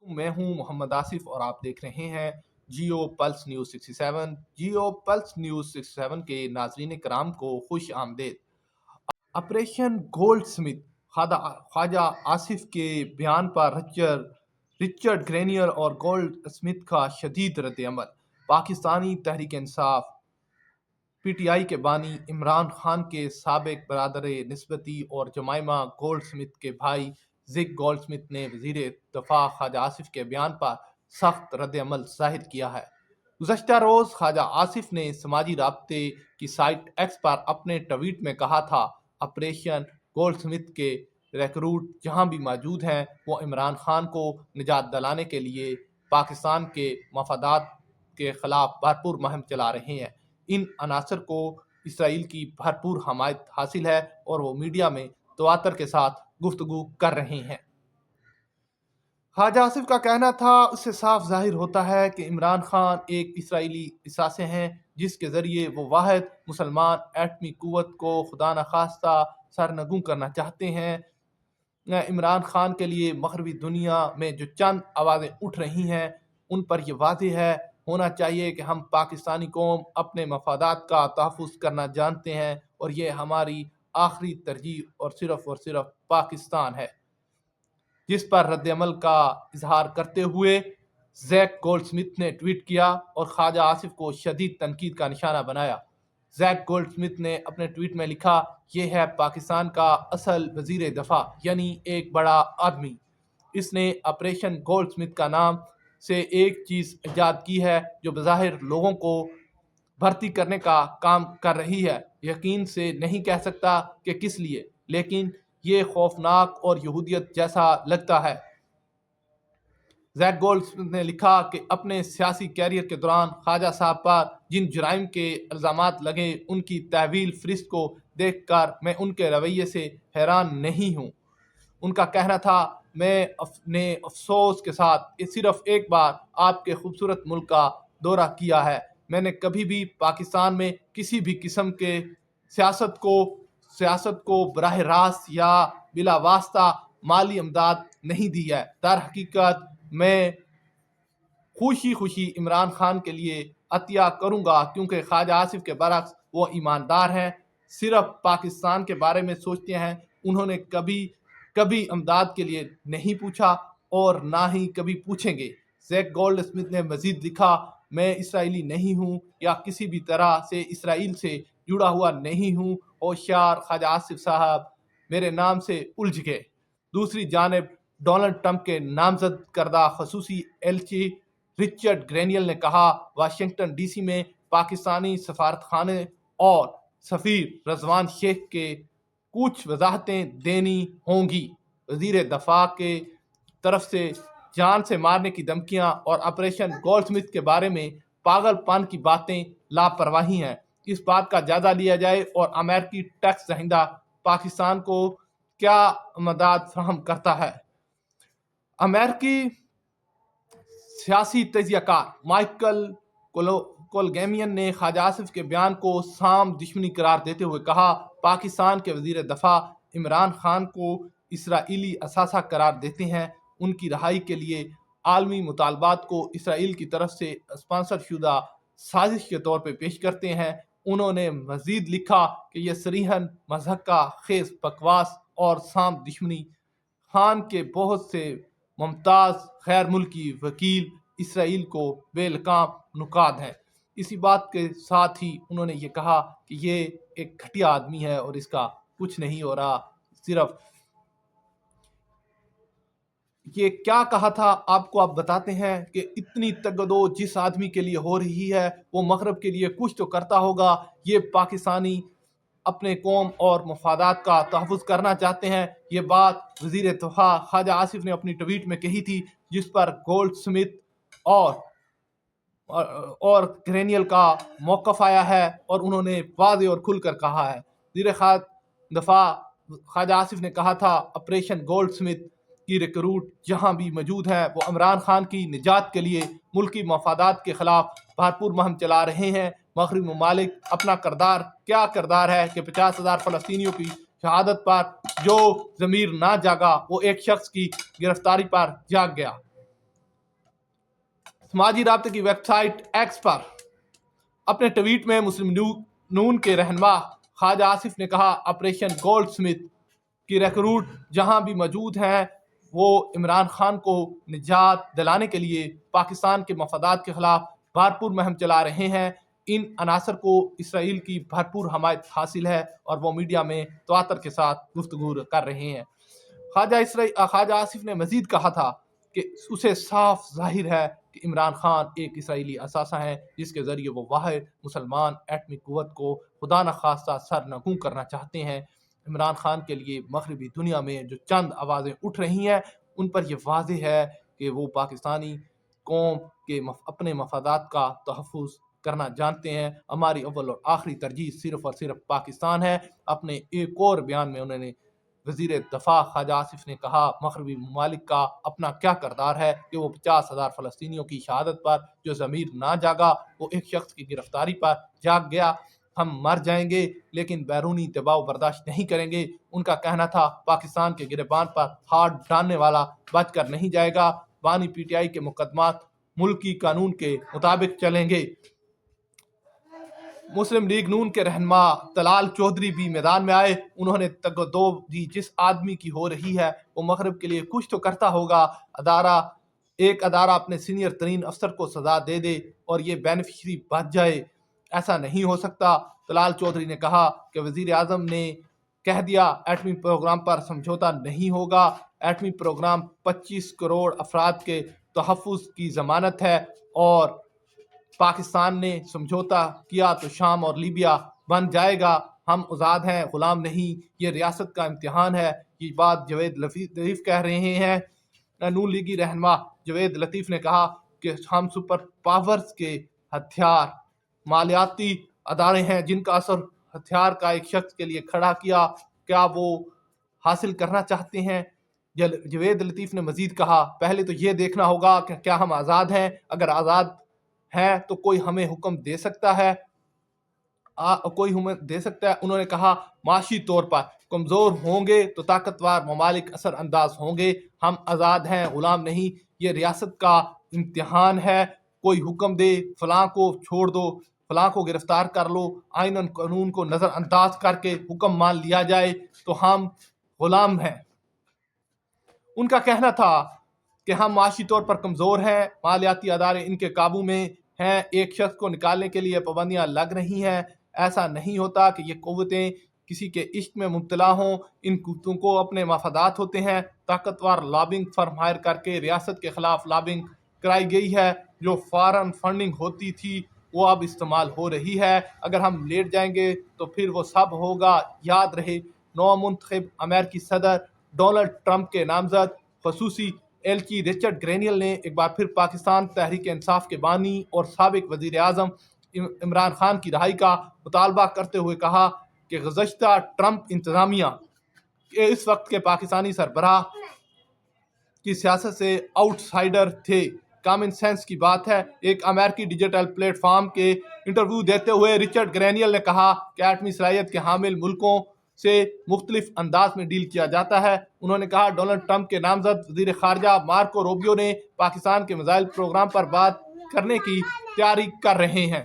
मैं हूं मोहम्मद आसिफ और आप देख रहे हैं Geo pulse news 67। Geo pulse news 67 के नाजरीन कराम को खुश आमदेद। Operation Goldsmith Khawaja Asif के बयान पर रिचर्ड ग्रेनियर और गोल्ड स्मिथ का शदीद रद्द-ए-अमल। पाकिस्तानी तहरीक इंसाफ पीटीआई के बानी इमरान खान के साबिक बरादर निस्बती और जमाइमा गोल्ड स्मिथ के भाई जिग गोल्ड स्मिथ ने वजीर दफा ख्वाजा आसिफ के बयान पर सख्त रद्द अमल जाहिर किया है। गुज़श्ता रोज़ ख्वाजा आसिफ ने समाजी राब्ते की साइट एक्स पर अपने ट्वीट में कहा था, ऑपरेशन गोल्ड स्मिथ के रिक्रूट जहां भी मौजूद हैं वो इमरान खान को निजात दिलाने के लिए पाकिस्तान के मफादात के खिलाफ भरपूर मुहिम चला रहे हैं। इन अनासर को इसराइल की भरपूर हमायत हासिल है और वो मीडिया में तवातर के साथ गुफ्तगू कर रहे हैं। ख्वाजा आसिफ का कहना था, उससे साफ जाहिर होता है कि इमरान खान एक इसराइली असासे हैं जिसके जरिए वो वाहिद मुसलमान एटमी कुव्वत को खुदा न खास्ता सरनगू करना चाहते हैं। इमरान खान के लिए मगरबी दुनिया में जो चंद आवाज़ें उठ रही हैं उन पर यह वाज़ेह है होना चाहिए कि हम पाकिस्तानी कौम अपने मफादात का तहफ़्फ़ुज़ करना जानते हैं और ये हमारी आखिरी तरजीह और सिर्फ पाकिस्तान है। जिस पर रद्द-ए-अमल का इजहार करते हुए जैक गोल्डस्मिथ ने ट्वीट किया और ख्वाजा आसिफ को शदीद तनकीद का निशाना बनाया। जैक गोल्डस्मिथ ने अपने ट्वीट में लिखा, ये है पाकिस्तान का असल वजीर दफा यानी एक बड़ा आदमी। इसने ऑपरेशन गोल्डस्मिथ का नाम से एक चीज़ ईजाद की है जो बज़ाहिर लोगों को भर्ती करने का काम कर रही है। यकीन से नहीं कह सकता कि किस लिए, लेकिन ये खौफनाक और यहूदियत जैसा लगता है। जैक गोल्डस्मिथ ने लिखा कि अपने सियासी कैरियर के दौरान ख्वाजा साहब पर जिन जुराइम के इल्ज़ामात लगे उनकी तहवील फरिस्त को देखकर मैं उनके रवैये से हैरान नहीं हूँ। उनका कहना था, मैं अपने अफसोस के साथ सिर्फ एक बार आपके खूबसूरत मुल्क का दौरा किया है। मैंने कभी भी पाकिस्तान में किसी भी किस्म के सियासत को बराह रास्त या बिला वास्ता माली इमदाद नहीं दी है। दर हकीकत मैं खुशी इमरान खान के लिए अतिया करूंगा क्योंकि ख्वाजा आसिफ के बरक्स वो ईमानदार हैं, सिर्फ पाकिस्तान के बारे में सोचते हैं। उन्होंने कभी इमदाद के लिए नहीं पूछा और ना ही कभी पूछेंगे। जैक गोल्डस्मिथ ने मजीद लिखा, मैं इसराइली नहीं हूँ या किसी भी तरह से इसराइल से जुड़ा हुआ नहीं हूँ। होशियार ख्वाजा आसिफ साहब मेरे नाम से उलझ गए। दूसरी जानिब डोनाल्ड ट्रंप के नामजद करदा खसूसी एलची रिचर्ड ग्रेनियल ने कहा, वाशिंगटन डीसी में पाकिस्तानी सफारतखाने और सफीर रजवान शेख के कुछ वजाहतें देनी होंगी। वजीर दफा के तरफ से जान से मारने की धमकियां और ऑपरेशन गोल्डस्मिथ के बारे में पागलपन की बातें लापरवाही हैं। इस बात का जायजा लिया जाए और अमेरिकी टैक्स दहिंदा पाकिस्तान को क्या मदद फराहम करता है। अमेरिकी सियासी तजियाकार माइकल कोलगेमियन ने ख्वाजा आसिफ के बयान को साम दुश्मनी करार देते हुए कहा, पाकिस्तान के वजीर दफा इमरान खान को इसराइली असासा करार देते हैं, उनकी रहाई के लिए आलमी मुतालबात को इसराइल की तरफ से स्पॉन्सर शुदा साजिश के तौर पर पेश करते हैं। उन्होंने मजीद लिखा कि यह सरीहन मजहक का खेज बकवास और साम दुश्मनी खान के बहुत से मुमताज खैर मुल्की वकील इसराइल को बेलकाम नुकाद हैं। इसी बात के साथ ही उन्होंने ये कहा कि ये एक घटिया आदमी है और इसका कुछ नहीं हो रहा। सिर्फ ये क्या कहा था आपको आप बताते हैं कि इतनी तगदो जिस आदमी के लिए हो रही है वो मगरब के लिए कुछ तो करता होगा। ये पाकिस्तानी अपने कौम और मफादात का तहफ़्फ़ुज़ करना चाहते हैं। ये बात वज़ीर दफ़ा ख्वाजा आसिफ ने अपनी ट्वीट में कही थी, जिस पर गोल्डस्मिथ और ग्रेनियल का मौक़िफ़ आया है और उन्होंने वाज़ेह और खुलकर कहा है। वज़ीर दफ़ा ख्वाजा आसिफ ने कहा था, ऑपरेशन गोल्डस्मिथ की रिक्रूट जहां भी मौजूद हैं वो इमरान खान की निजात के लिए मुल्की मफादात के खिलाफ भरपूर मुहिम चला रहे हैं। मगरबी ममालिक अपना क्या करदार है कि 50,000 फ़लस्तीनियों की शहादत पर जो ज़मीर ना जागा वो एक शख्स की गिरफ्तारी पर जाग गया। سماجی رابطے کی ویب سائٹ ایکس پر اپنے ٹویٹ میں مسلم نون کے رہنما خواجہ آصف نے کہا آپریشن گولڈ سمتھ کی ریکروٹ جہاں بھی موجود ہیں وہ عمران خان کو نجات دلانے کے لیے پاکستان کے مفادات کے خلاف بھرپور مہم چلا رہے ہیں۔ ان عناصر کو اسرائیل کی بھرپور حمایت حاصل ہے اور وہ میڈیا میں تواتر کے ساتھ گفتگو کر رہے ہیں۔ خواجہ آصف نے مزید کہا تھا کہ اسے صاف ظاہر ہے کہ عمران خان ایک اسرائیلی اثاثہ ہیں جس کے ذریعے وہ واحد مسلمان ایٹمی قوت کو خدا نخواستہ سرنگوں کرنا چاہتے ہیں۔ عمران خان کے لیے مغربی دنیا میں جو چند آوازیں اٹھ رہی ہیں ان پر یہ واضح ہے کہ وہ پاکستانی قوم کے اپنے مفادات کا تحفظ کرنا جانتے ہیں۔ ہماری اول اور آخری ترجیح صرف اور صرف پاکستان ہے۔ اپنے ایک اور بیان میں انہوں نے وزیر دفاع خواجہ آصف نے کہا مغربی ممالک کا اپنا کیا کردار ہے کہ وہ 50,000 فلسطینیوں کی شہادت پر جو ضمیر نہ جاگا وہ ایک شخص کی گرفتاری پر جاگ گیا۔ ہم مر جائیں گے لیکن بیرونی دباؤ برداشت نہیں کریں گے۔ ان کا کہنا تھا پاکستان کے گریبان پر ہاتھ ڈالنے والا بچ کر نہیں جائے گا۔ بانی پی ٹی آئی کے مقدمات ملکی قانون کے مطابق چلیں گے۔ مسلم لیگ نون کے رہنما طلال چودھری بھی میدان میں آئے۔ انہوں نے تگدو دی جس آدمی کی ہو رہی ہے وہ مغرب کے لیے کچھ تو کرتا ہوگا۔ ایک ادارہ اپنے سینئر ترین افسر کو سزا دے دے اور یہ بینیفیشری بچ جائے، ایسا نہیں ہو سکتا۔ طلال چودھری نے کہا کہ وزیر اعظم نے کہہ دیا ایٹمی پروگرام پر سمجھوتا نہیں ہوگا۔ ایٹمی پروگرام 25 کروڑ افراد کے تحفظ کی ضمانت ہے اور پاکستان نے سمجھوتا کیا تو شام اور لیبیا بن جائے گا۔ ہم آزاد ہیں، غلام نہیں، یہ ریاست کا امتحان ہے۔ یہ بات جوید لطیف کہہ رہے ہیں۔ نون لیگی رہنما جوید لطیف نے کہا کہ ہم سپر پاورز کے ہتھیار مالیاتی ادارے ہیں جن کا اثر ہتھیار کا ایک شخص کے لیے کھڑا کیا، کیا وہ حاصل کرنا چاہتے ہیں؟ جوید لطیف نے مزید کہا پہلے تو یہ دیکھنا ہوگا کہ کیا ہم آزاد ہیں۔ اگر آزاد ہیں تو کوئی ہمیں حکم دے سکتا ہے۔ انہوں نے کہا معاشی طور پر کمزور ہوں گے تو طاقتور ممالک اثر انداز ہوں گے۔ ہم آزاد ہیں، غلام نہیں، یہ ریاست کا امتحان ہے۔ کوئی حکم دے فلاں کو چھوڑ دو، فلاں کو گرفتار کر لو، آئین اور قانون کو نظر انداز کر کے حکم مان لیا جائے تو ہم غلام ہیں۔ ان کا کہنا تھا کہ ہم معاشی طور پر کمزور ہیں، مالیاتی ادارے ان کے قابو میں ہیں، ایک شخص کو نکالنے کے لیے پابندیاں لگ رہی ہیں۔ ایسا نہیں ہوتا کہ یہ قوتیں کسی کے عشق میں مبتلا ہوں، ان قوتوں کو اپنے مفادات ہوتے ہیں۔ طاقتور لابنگ فرم ہائر کر کے ریاست کے خلاف لابنگ کرائی گئی ہے۔ جو فارن فنڈنگ ہوتی تھی وہ اب استعمال ہو رہی ہے۔ اگر ہم لیٹ جائیں گے تو پھر وہ سب ہوگا۔ یاد رہے نو منتخب امریکی صدر ڈونلڈ ٹرمپ کے نامزد خصوصی ایلچی رچرڈ گرینیل نے ایک بار پھر پاکستان تحریک انصاف کے بانی اور سابق وزیر اعظم عمران خان کی رہائی کا مطالبہ کرتے ہوئے کہا کہ گزشتہ ٹرمپ انتظامیہ کے اس وقت کے پاکستانی سربراہ کی سیاست سے آؤٹ سائڈر تھے۔ کامن سینس کی بات ہے۔ ایک امریکی ڈیجیٹل پلیٹ فارم کے انٹرویو دیتے ہوئے رچرڈ گرینیل نے کہا کہ ایٹمی صلاحیت کے حامل ملکوں سے مختلف انداز میں ڈیل کیا جاتا ہے۔ انہوں نے کہا ڈونلڈ ٹرمپ کے نامزد وزیر خارجہ مارکو روبیو نے پاکستان کے میزائل پروگرام پر بات کرنے کی تیاری کر رہے ہیں۔